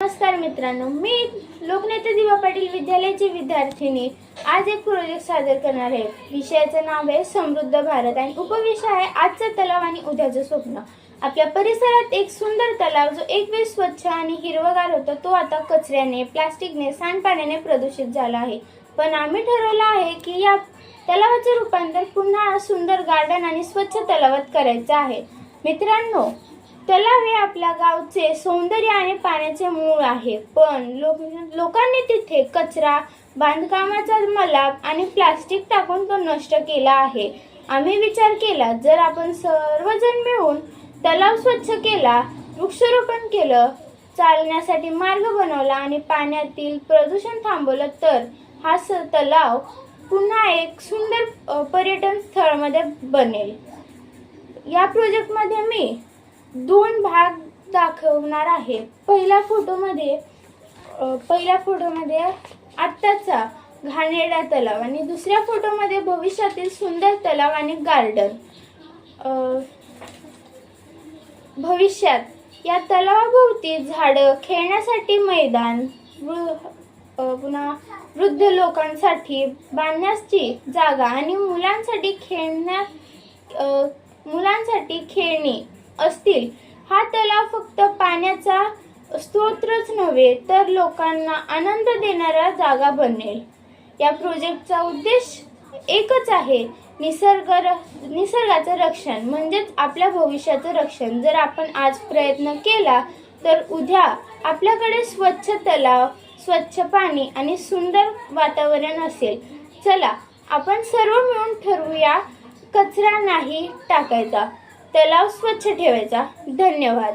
नमस्कार मित्रांनो, मी लोकनेते दिवा पाटील विद्यालयाची विद्यार्थिनी आज एक प्रोजेक्ट सादर करणार आहे। विषयाचं नाव आहे समृद्ध भारत आणि उपविषय आहे आजचा तलाव आणि उद्याचं स्वप्न। आपल्या परिसरात एक सुंदर तलाव जो एक वेळ स्वच्छ आणि हिरवागार होता तो आता कचऱ्याने, प्लास्टिकने, सांडपाण्याने प्रदूषित झाला आहे। पण आम्ही ठरवलं आहे की या तलावाचं रूपांतर पुन्हा सुंदर गार्डन आणि स्वच्छ तलावात करायचं आहे। मित्रांनो, तलाव हे आपल्या गावचे सौंदर्य आणि पाण्याचे मूळ आहे, पण लोकांनी तिथे कचरा, बांधकामाचा मलाप आणि प्लास्टिक टाकून तो नष्ट केला आहे। आम्ही विचार केला, जर आपण सर्वजण मिळून तलाव स्वच्छ केला, वृक्षारोपण केलं, चालण्यासाठी मार्ग बनवला आणि पाण्यातील प्रदूषण थांबवलं तर हा तलाव पुन्हा एक सुंदर पर्यटन स्थळामध्ये बनेल। या प्रोजेक्टमध्ये मी 2 भाग दाखवणार आहे। पहिल्या फोटोमध्ये आत्ताचा घाणेरडा तलाव आणि दुसऱ्या फोटोमध्ये भविष्यातील सुंदर तलाव आणि गार्डन। भविष्यात या तलावाभोवती झाडं, खेळण्यासाठी मैदान, पुन्हा वृद्ध लोकांसाठी बांधण्याची जागा आणि मुलांसाठी खेळणी असतील। हा तलाव फक्त पाण्याचा स्रोतच नव्हे तर लोकांना आनंद देणारा जागा बनेल। या प्रोजेक्टचा उद्देश एकच आहे, निसर्गाचं रक्षण म्हणजेच आपल्या भविष्याचं रक्षण। जर आपण आज प्रयत्न केला तर उद्या आपल्याकडे स्वच्छ तलाव, स्वच्छ पाणी आणि सुंदर वातावरण असेल। चला, आपण सर्व मिळून ठरवूया, कचरा नाही टाकायचा, तलाव स्वच्छ ठेवायचा। धन्यवाद।